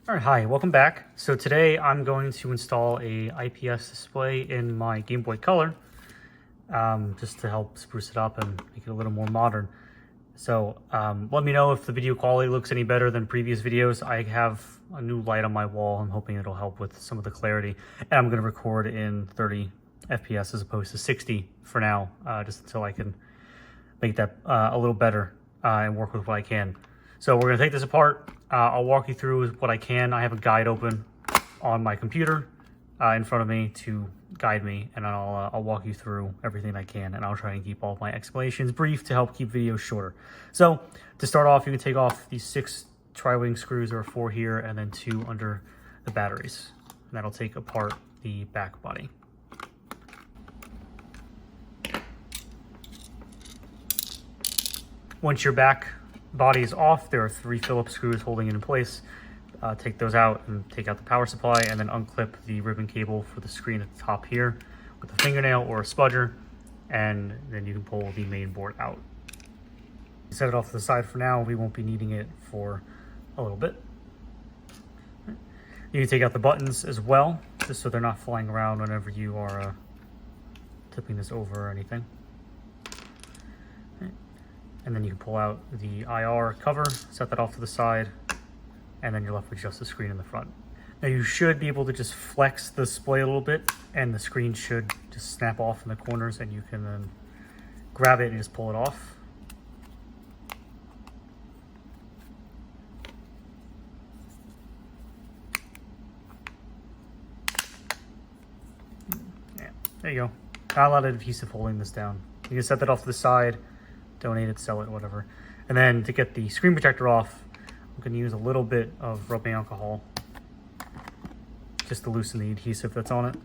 All right, hi, welcome back. So today I'm going to install a IPS display in my Game Boy Color, just to help spruce it up and make it a little more modern. So let me know if the video quality looks any better than previous videos. I have a new light on my wall. I'm hoping it'll help with some of the clarity. And I'm going to record in 30 FPS as opposed to 60 for now, just until I can make that a little better and work with what I can. So we're going to take this apart. I'll walk you through what I can. I have a guide open on my computer in front of me to guide me, and I'll walk you through everything I can, and I'll try and keep all of my explanations brief to help keep videos shorter. So to start off, you can take off these 6 tri-wing screws. There are 4 here and then 2 under the batteries. And that'll take apart the back body. Once your back body is off, there are 3 Phillips screws holding it in place. Take those out and take out the power supply, and then unclip the ribbon cable for the screen at the top here with a fingernail or a spudger, and then you can pull the main board out. Set it off to the side for now. We won't be needing it for a little bit. You can take out the buttons as well, just so they're not flying around whenever you are tipping this over or anything. And then you can pull out the IR cover, set that off to the side, and then you're left with just the screen in the front. Now you should be able to just flex the display a little bit, and the screen should just snap off in the corners, and you can then grab it and just pull it off. Yeah, there you go. Not a lot of adhesive holding this down. You can set that off to the side, donate it, sell it, whatever. And then to get the screen protector off, I'm going to use a little bit of rubbing alcohol just to loosen the adhesive that's on it.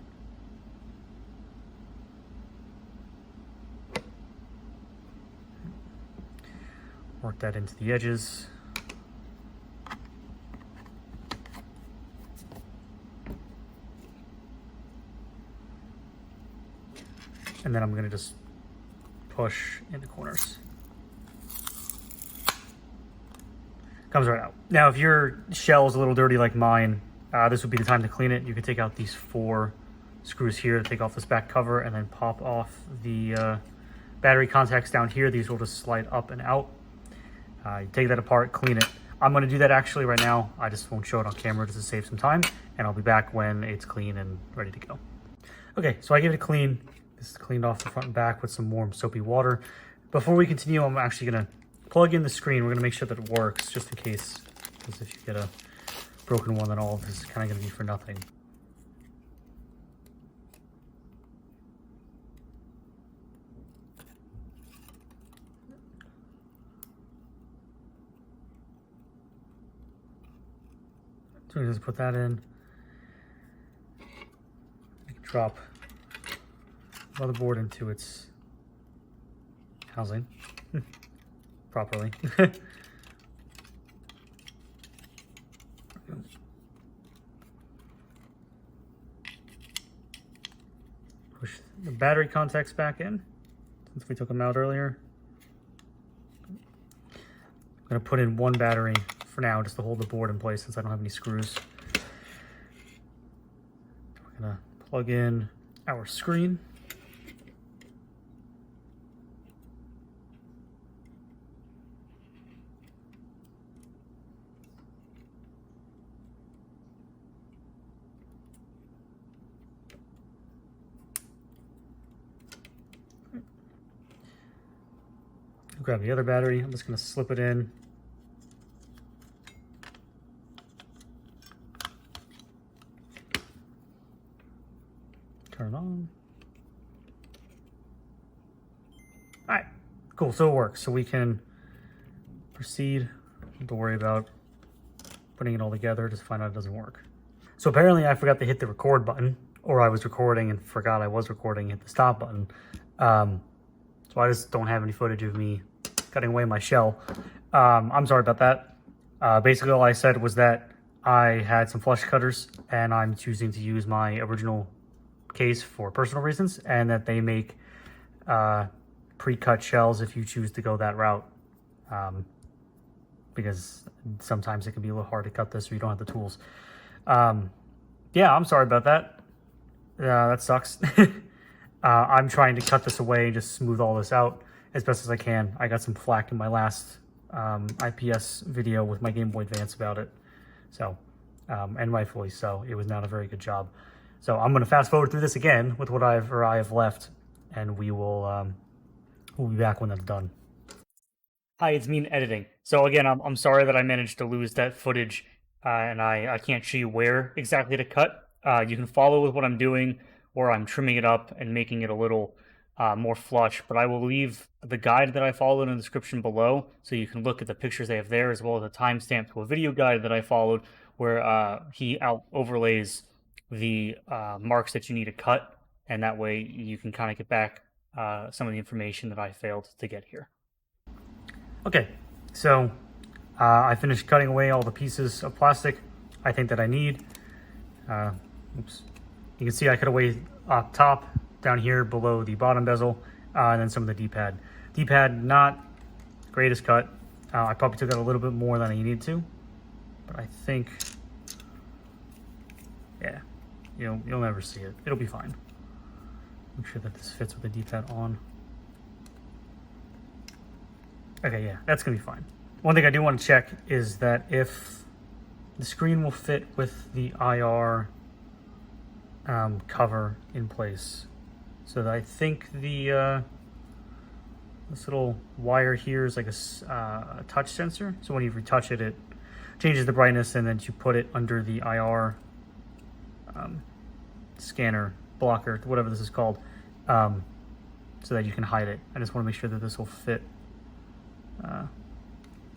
Work that into the edges. And then I'm going to just push in the corners. Comes right out. Now, if your shell is a little dirty like mine, this would be the time to clean it. You can take out these 4 screws here to take off this back cover, and then pop off the battery contacts down here. These will just slide up and out. You take that apart, clean it. I'm going to do that actually right now. I just won't show it on camera just to save some time, and I'll be back when it's clean and ready to go. Okay, so I give it a clean. This is cleaned off the front and back with some warm soapy water. Before we continue, I'm actually going to plug in the screen. We're going to make sure that it works just in case, because if you get a broken one, then all of this is kind of going to be for nothing. So we just put that in. You can drop motherboard into its housing properly. Push the battery contacts back in since we took them out earlier. I'm going to put in 1 battery for now just to hold the board in place since I don't have any screws. We're going to plug in our screen. Grab the other battery. I'm just going to slip it in. Turn it on. All right, cool. So it works. So we can proceed. Don't have to worry about putting it all together. Just find out it doesn't work. So apparently I forgot to hit the record button, or I was recording and forgot I was recording and hit the stop button. So I just don't have any footage of me cutting away my shell. I'm sorry about that. Basically all I said was that I had some flush cutters and I'm choosing to use my original case for personal reasons, and that they make pre-cut shells if you choose to go that route. because sometimes it can be a little hard to cut this if you don't have the tools. Yeah, I'm sorry about that. That sucks. I'm trying to cut this away and just smooth all this out as best as I can. I got some flack in my last IPS video with my Game Boy Advance about it. So, and rightfully so. It was not a very good job. So I'm going to fast forward through this again with what I have left, and we'll be back when that's done. Hi, it's me in editing. So again, I'm sorry that I managed to lose that footage, and I can't show you where exactly to cut. You can follow with what I'm doing, or I'm trimming it up and making it a little more flush, but I will leave the guide that I followed in the description below, so you can look at the pictures they have there, as well as a timestamp to a video guide that I followed, where he overlays the marks that you need to cut, and that way you can kind of get back some of the information that I failed to get here. Okay, so I finished cutting away all the pieces of plastic I think that I need. Oops. You can see I cut away up top, down here below the bottom bezel, and then some of the D-pad. D-pad, not greatest cut. I probably took out a little bit more than I needed to, but I think, yeah, you'll never see it. It'll be fine. Make sure that this fits with the D-pad on. Okay, yeah, that's gonna be fine. One thing I do want to check is that if the screen will fit with the IR cover in place. So that I think the this little wire here is like a touch sensor. So when you retouch it, it changes the brightness, and then you put it under the IR scanner blocker, whatever this is called, so that you can hide it. I just want to make sure that this will fit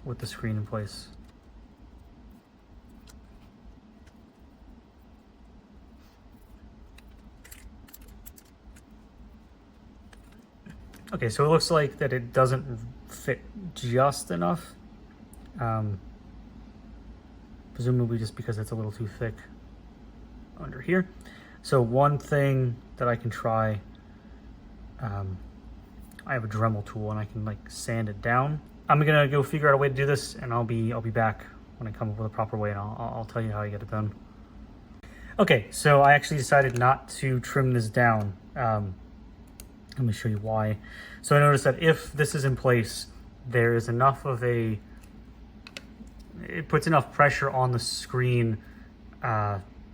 with the screen in place. Okay, so it looks like that it doesn't fit just enough. Presumably just because it's a little too thick under here. So one thing that I can try, I have a Dremel tool and I can like sand it down. I'm gonna go figure out a way to do this, and I'll be back when I come up with a proper way, and I'll tell you how I get it done. Okay, so I actually decided not to trim this down. Let me show you why. So I noticed that if this is in place, there is enough of it puts enough pressure on the screen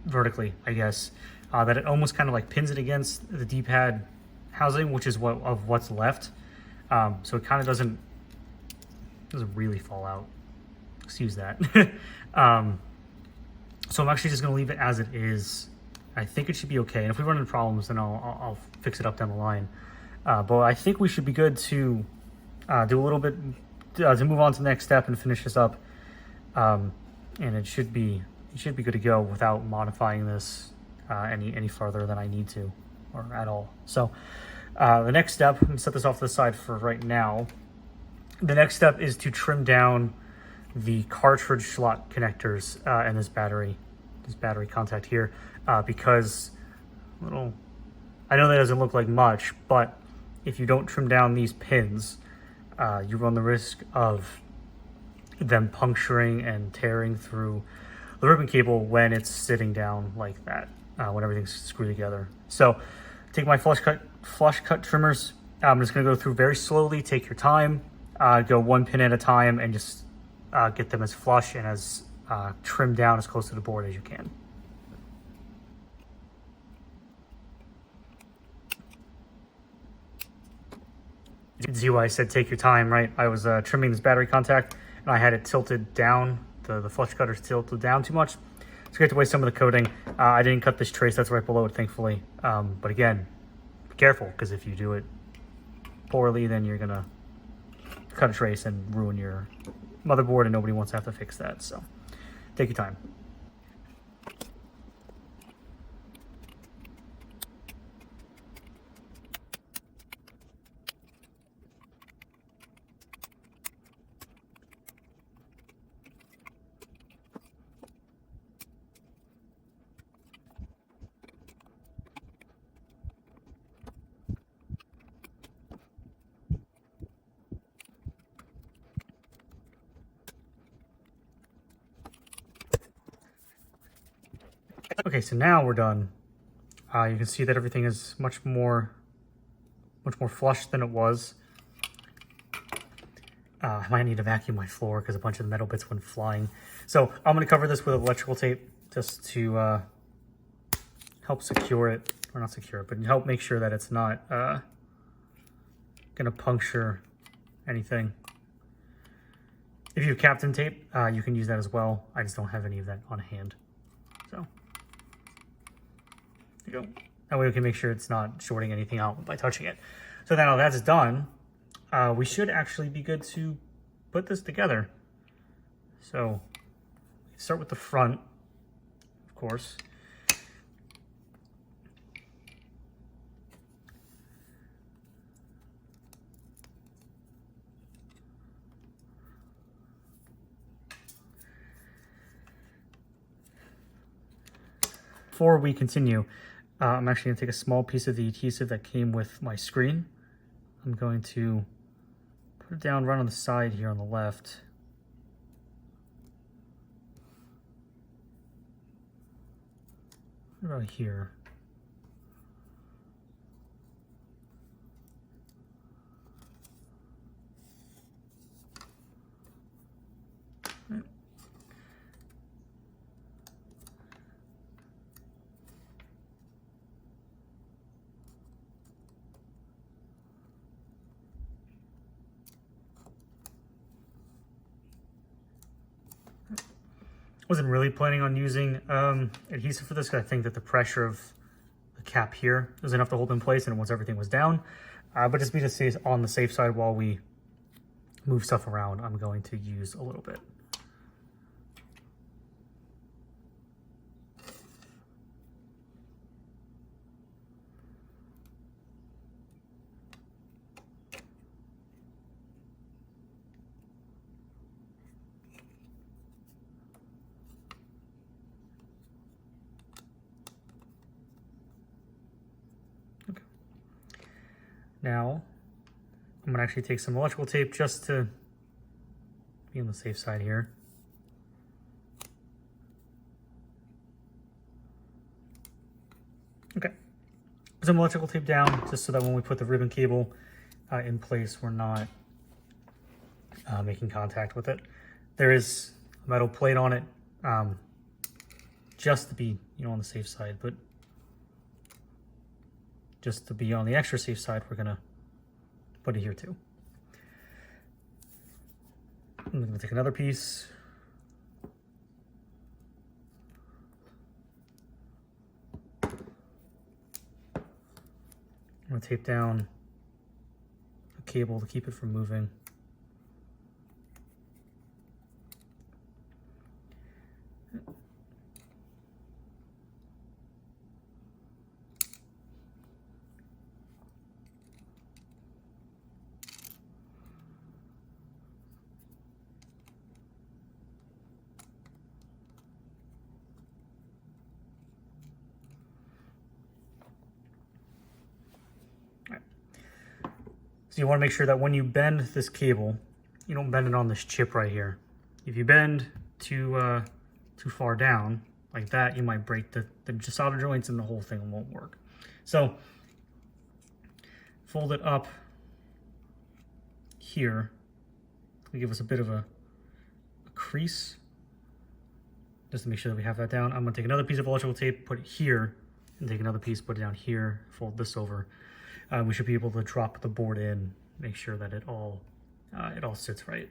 vertically, I guess, that it almost kind of like pins it against the D-pad housing, which is what's left. So it kind of doesn't really fall out. Excuse that. So I'm actually just going to leave it as it is. I think it should be okay. And if we run into problems, then I'll fix it up down the line. But I think we should be good to do a little bit, to move on to the next step and finish this up. And it should be good to go without modifying this any further than I need to, or at all. So the next step, I'm going to set this off to the side for right now. The next step is to trim down the cartridge slot connectors and this battery contact here, because I know that doesn't look like much, but if you don't trim down these pins, you run the risk of them puncturing and tearing through the ribbon cable when it's sitting down like that, when everything's screwed together. So take my flush cut trimmers. I'm just going to go through very slowly. Take your time. Go one pin at a time, and just get them as flush and as trimmed down as close to the board as you can. You can see why I said take your time, right? I was trimming this battery contact, and I had it tilted down. The flush cutter's tilted down too much. It's great to waste some of the coating. I didn't cut this trace that's right below it, thankfully. But again, be careful, because if you do it poorly, then you're gonna cut a trace and ruin your motherboard, and nobody wants to have to fix that. So take your time. Okay, so now we're done. You can see that everything is much more flush than it was. I might need to vacuum my floor because a bunch of the metal bits went flying. So I'm going to cover this with electrical tape just to help secure it, or not secure it, but help make sure that it's not going to puncture anything. If you have Captain tape, you can use that as well. I just don't have any of that on hand. So there you go. That way we can make sure it's not shorting anything out by touching it. So now that's done, we should actually be good to put this together. So start with the front, of course. Before we continue, I'm actually going to take a small piece of the adhesive that came with my screen. I'm going to put it down right on the side here on the left. What about here? Wasn't really planning on using adhesive for this because I think that the pressure of the cap here was enough to hold in place and once everything was down. But just be to stay on the safe side while we move stuff around, I'm going to use a little bit. Now, I'm gonna actually take some electrical tape just to be on the safe side here. Okay, put some electrical tape down just so that when we put the ribbon cable in place, we're not making contact with it. There is a metal plate on it, just to be, on the safe side, but just to be on the extra safe side, we're gonna put it here too. I'm gonna take another piece. I'm gonna tape down a cable to keep it from moving. So you want to make sure that when you bend this cable, you don't bend it on this chip right here. If you bend too far down like that, you might break the solder joints and the whole thing won't work. So fold it up here to give us a bit of a crease, just to make sure that we have that down. I'm going to take another piece of electrical tape, put it here, and take another piece, put it down here, fold this over. We should be able to drop the board in, make sure that it all sits right.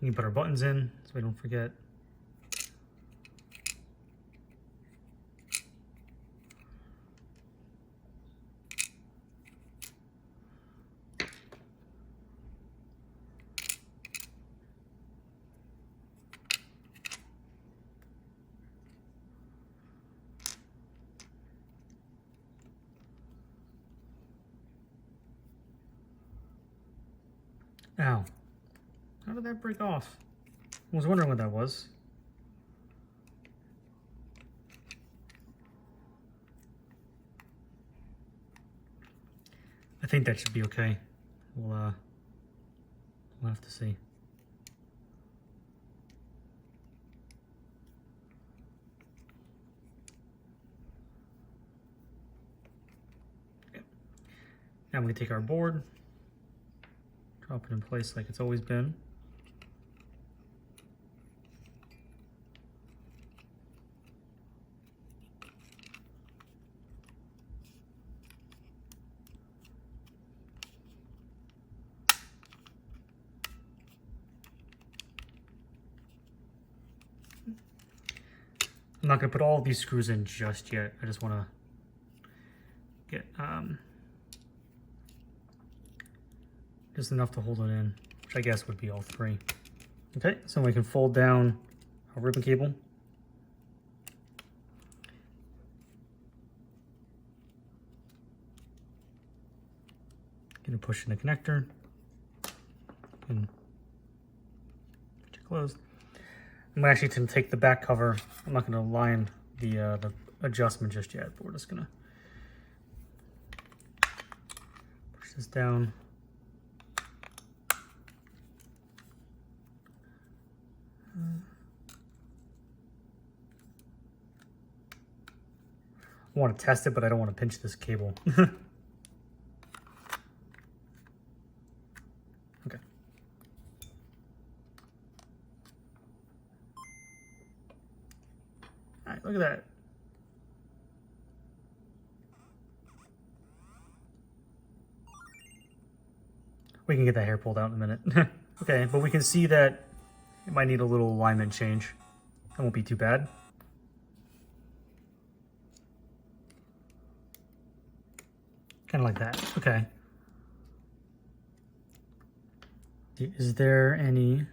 We can put our buttons in so we don't forget. Ow. How did that break off? I was wondering what that was. I think that should be okay. We'll have to see. Okay. Now we can take our board, drop it in place like it's always been. I'm not going to put all of these screws in just yet. I just want to get just enough to hold it in, which I guess would be all three. Okay, so we can fold down our ribbon cable. Gonna push in the connector and put it closed. I'm actually going to take the back cover. I'm not going to line the adjustment just yet, but we're just going to push this down. I want to test it, but I don't want to pinch this cable. Okay. All right, look at that. We can get that hair pulled out in a minute. Okay, but we can see that it might need a little alignment change. That won't be too bad. Kind of like that. Okay. Is there any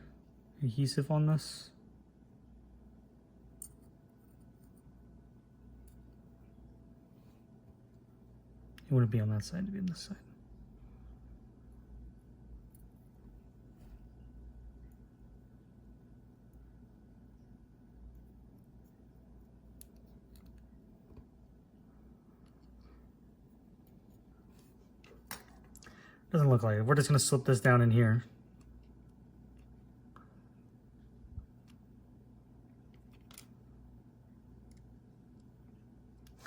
adhesive on this? It wouldn't be on that side, it'd be on this side. Doesn't look like it. We're just going to slip this down in here.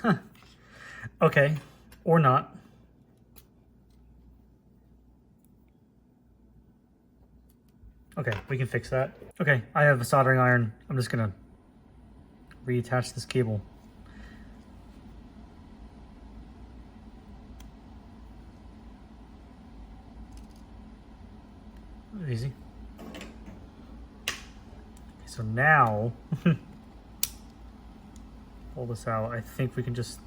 Huh. Okay. Or not. Okay, we can fix that. Okay, I have a soldering iron. I'm just going to reattach this cable. Easy. Okay, so now, pull this out. I think we can just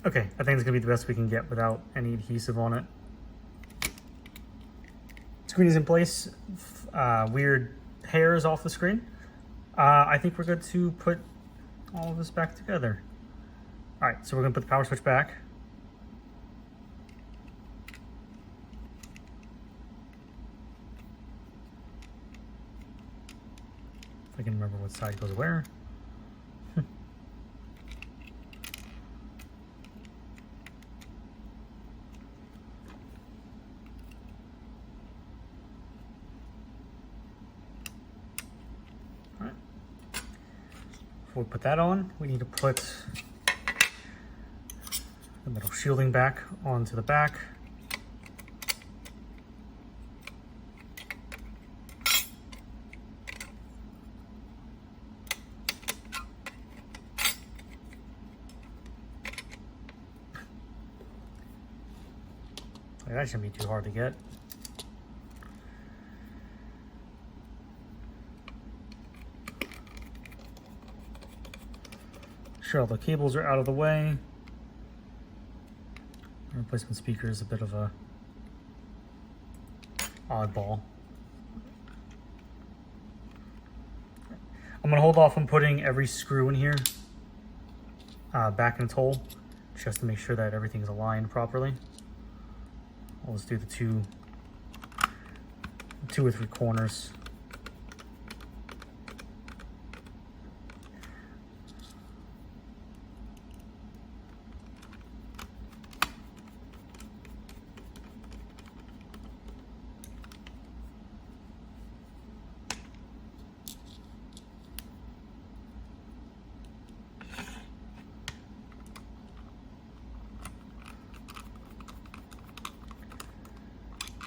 okay, I think it's gonna be the best we can get without any adhesive on it. Screen is in place. Weird hairs off the screen. I think we're good to put all of this back together. All right, so we're gonna put the power switch back. If I can remember what side goes where. Before we put that on, we need to put the metal shielding back onto the back. That shouldn't be too hard to get. Sure, all the cables are out of the way. Replacement speaker is a bit of a oddball. I'm gonna hold off on putting every screw in here back in its hole, just to make sure that everything's aligned properly. I'll just do the two or three corners.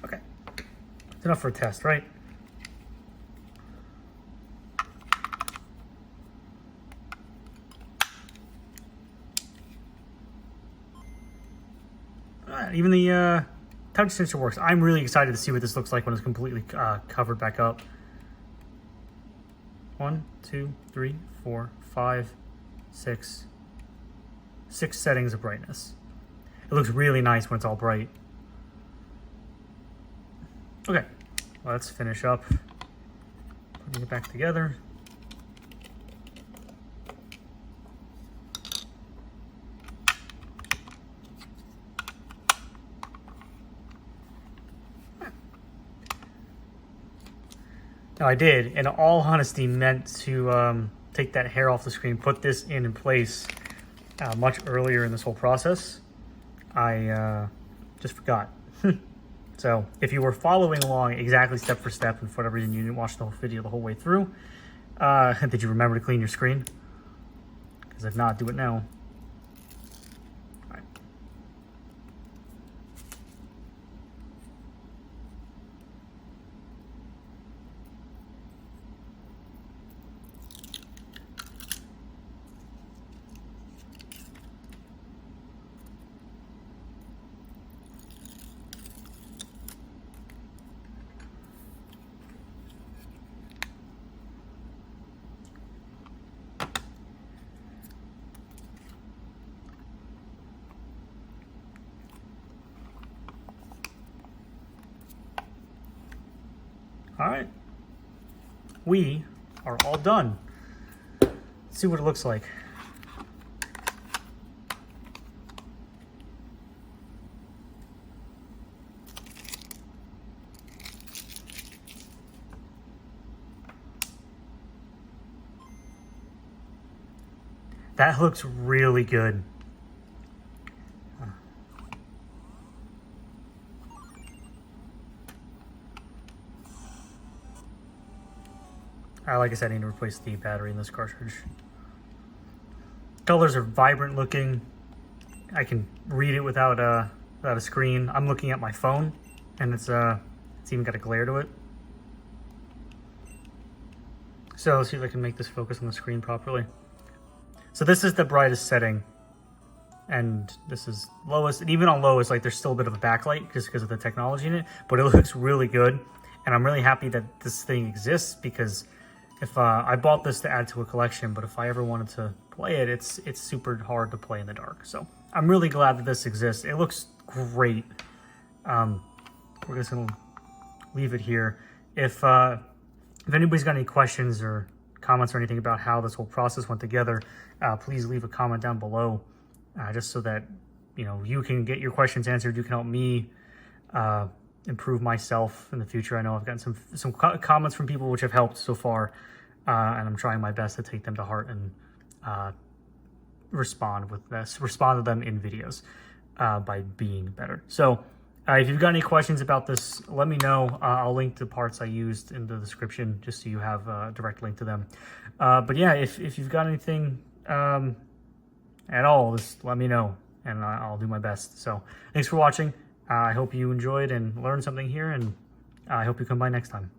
Okay, it's enough for a test, right? Even the touch sensor works. I'm really excited to see what this looks like when it's completely covered back up. 1, 2, 3, 4, 5, 6. 6 settings of brightness. It looks really nice when it's all bright. Okay, let's finish up putting it back together. Now I did, in all honesty, meant to take that hair off the screen, put this in place much earlier in this whole process. I just forgot. So if you were following along exactly step for step, and for whatever reason you didn't watch the whole video the whole way through, did you remember to clean your screen? Because if not, do it now. All right. All right, we are all done. Let's see what it looks like. That looks really good. Like I said, I need to replace the battery in this cartridge. Colors are vibrant looking. I can read it without a screen. I'm looking at my phone, and it's even got a glare to it. So let's see if I can make this focus on the screen properly. So this is the brightest setting, and this is lowest. And even on lowest, like, there's still a bit of a backlight just because of the technology in it, but it looks really good. And I'm really happy that this thing exists, because if I bought this to add to a collection, but if I ever wanted to play it, it's super hard to play in the dark. So I'm really glad that this exists. It looks great. We're just gonna leave it here. If anybody's got any questions or comments or anything about how this whole process went together, please leave a comment down below, just so that you can get your questions answered. You can help me improve myself in the future. I know I've gotten some comments from people which have helped so far, and I'm trying my best to take them to heart and respond to them in videos by being better. So If you've got any questions about this, let me know. I'll link the parts I used in the description just so you have a direct link to them. But yeah, if you've got anything at all, just let me know and I'll do my best. So thanks for watching. I hope you enjoyed and learned something here, and I hope you come by next time.